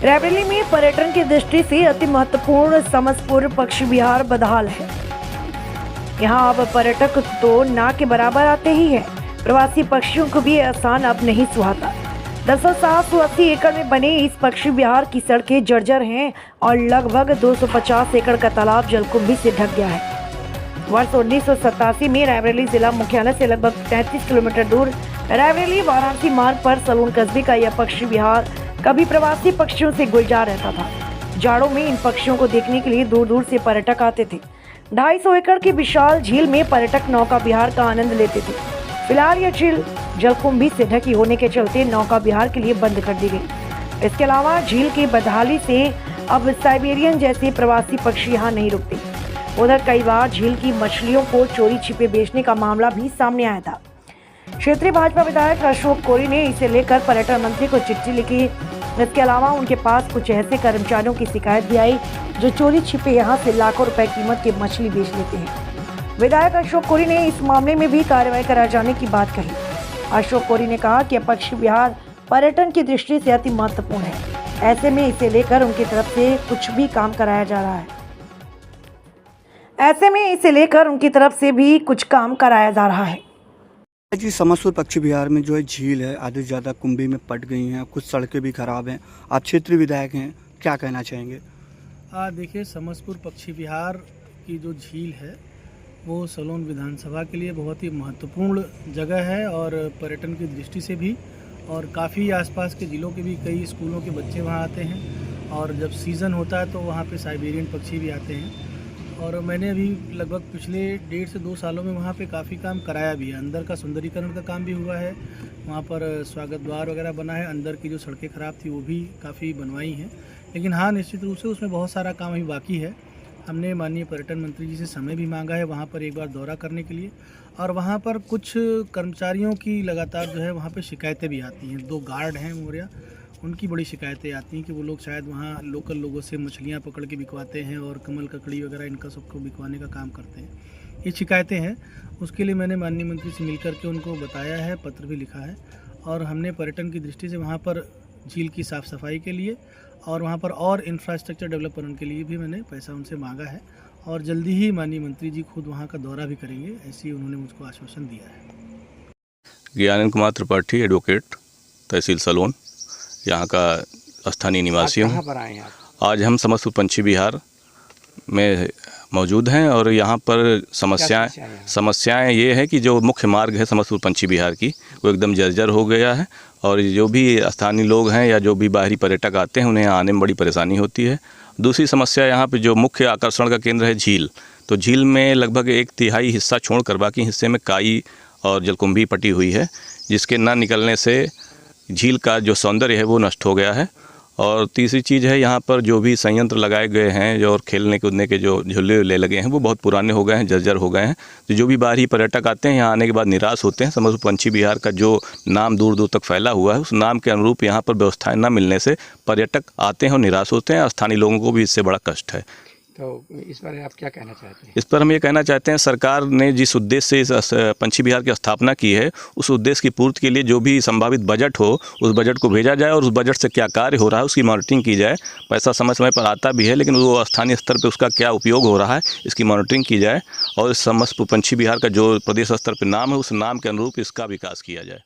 रायबरेली में पर्यटन की दृष्टि से अति महत्वपूर्ण समसपुर पक्षी विहार बदहाल है। यहाँ अब पर्यटक तो ना के बराबर आते ही हैं, प्रवासी पक्षियों को भी यह स्थान अब नहीं सुहाता। दरअसल 780 एकड़ में बने इस पक्षी विहार की सड़कें जर्जर हैं और लगभग 250 एकड़ का तालाब जलकुंभी से ढक गया है। वर्ष 1987 में रायबरेली जिला मुख्यालय से लगभग 33 किलोमीटर दूर रायबरेली वाराणसी मार्ग पर सलोन कस्बे का यह पक्षी विहार कभी प्रवासी पक्षियों से गुलजार रहता था। जाड़ों में इन पक्षियों को देखने के लिए दूर दूर से पर्यटक आते थे। 250 एकड़ की विशाल झील में पर्यटक नौका विहार का आनंद लेते थे। फिलहाल यह झील जलकुंभी से ढकी होने के चलते नौका विहार के लिए बंद कर दी गई। इसके अलावा झील की बदहाली से अब साइबेरियन जैसे प्रवासी पक्षी यहाँ नहीं रुकते। उधर कई बार झील की मछलियों को चोरी छिपे बेचने का मामला भी सामने आया था। क्षेत्रीय भाजपा विधायक अशोक कोरी ने इसे लेकर पर्यटन मंत्री को चिट्ठी लिखी। इसके अलावा उनके पास कुछ ऐसे कर्मचारियों की शिकायत भी आई जो चोरी छिपे यहाँ से लाखों रुपए कीमत की मछली बेच लेते हैं। विधायक अशोक कोरी ने इस मामले में भी कार्रवाई कराए जाने की बात कही। अशोक कोरी ने कहा कि पक्षी विहार पर्यटन की दृष्टि से अति महत्वपूर्ण है, ऐसे में इसे लेकर उनकी तरफ से कुछ भी काम कराया जा रहा है। जी, समसपुर पक्षी विहार में जो है झील है, आधे से ज़्यादा कुंभी में पट गई हैं, कुछ सड़कें भी खराब हैं। आप क्षेत्रीय विधायक हैं, क्या कहना चाहेंगे? देखिए, समसपुर पक्षी विहार की जो झील है वो सलोन विधानसभा के लिए बहुत ही महत्वपूर्ण जगह है और पर्यटन की दृष्टि से भी, और काफ़ी आसपास के ज़िलों के भी कई स्कूलों के बच्चे वहाँ आते हैं और जब सीज़न होता है तो वहाँ पे साइबेरियन पक्षी भी आते हैं। और मैंने अभी लगभग पिछले 1.5 से 2 सालों में वहाँ पे काफ़ी काम कराया भी है। अंदर का सुंदरीकरण का काम भी हुआ है, वहाँ पर स्वागत द्वार वगैरह बना है, अंदर की जो सड़कें ख़राब थी वो भी काफ़ी बनवाई हैं। लेकिन हाँ, निश्चित रूप से उसमें बहुत सारा काम अभी बाकी है। हमने माननीय पर्यटन मंत्री जी से समय भी मांगा है वहाँ पर एक बार दौरा करने के लिए, और वहाँ पर कुछ कर्मचारियों की लगातार जो है वहाँ पर शिकायतें भी आती हैं। 2 गार्ड हैं मोरिया, उनकी बड़ी शिकायतें आती हैं कि वो लोग शायद वहाँ लोकल लोगों से मछलियाँ पकड़ के बिकवाते हैं और कमल ककड़ी वगैरह इनका सबको बिकवाने का काम करते हैं। ये शिकायतें हैं, उसके लिए मैंने माननीय मंत्री से मिलकर के उनको बताया है, पत्र भी लिखा है, और हमने पर्यटन की दृष्टि से वहाँ पर झील की साफ़ सफाई के लिए और वहाँ पर और इंफ्रास्ट्रक्चर डेवलपमेंट के लिए भी मैंने पैसा उनसे मांगा है, और जल्दी ही माननीय मंत्री जी खुद वहाँ का दौरा भी करेंगे, ऐसी उन्होंने मुझको आश्वासन दिया है। ज्ञानंद कुमार त्रिपाठी, एडवोकेट, तहसील सलोन, यहाँ का स्थानीय निवासी हूँ। कहाँ पर आए हैं आप? आज हम समसपुर पक्षी विहार में मौजूद हैं और यहाँ पर समस्याएं ये है कि जो मुख्य मार्ग है समसपुर पक्षी विहार की वो एकदम जर्जर हो गया है, और जो भी स्थानीय लोग हैं या जो भी बाहरी पर्यटक आते हैं उन्हें आने में बड़ी परेशानी होती है। दूसरी समस्या यहाँ पे जो मुख्य आकर्षण का केंद्र है झील, तो झील में लगभग 1/3 हिस्सा छोड़कर बाकी हिस्से में काई और जलकुंभी पटी हुई है, जिसके न निकलने से झील का जो सौंदर्य है वो नष्ट हो गया है। और तीसरी चीज़ है, यहाँ पर जो भी संयंत्र लगाए गए हैं और खेलने कूदने के जो झूले लगे हैं वो बहुत पुराने हो गए हैं, जर्जर हो गए हैं। तो जो भी बाहरी पर्यटक आते हैं यहाँ आने के बाद निराश होते हैं। समसपुर पक्षी विहार का जो नाम दूर दूर तक फैला हुआ है उस नाम के अनुरूप यहाँ पर व्यवस्थाएं न मिलने से पर्यटक आते हैं और निराश होते हैं, और स्थानीय लोगों को भी इससे बड़ा कष्ट है। तो इस पर आप क्या कहना चाहते हैं? इस पर हम ये कहना चाहते हैं, सरकार ने जिस उद्देश्य से इस पक्षी विहार की स्थापना की है उस उद्देश्य की पूर्ति के लिए जो भी संभावित बजट हो उस बजट को भेजा जाए और उस बजट से क्या कार्य हो रहा है उसकी मॉनिटरिंग की जाए। पैसा समय समय पर आता भी है, लेकिन वो स्थानीय स्तर पर उसका क्या उपयोग हो रहा है इसकी मॉनिटरिंग की जाए, और समसपुर पक्षी विहार का जो प्रदेश स्तर पर नाम है उस नाम के अनुरूप इसका विकास किया जाए।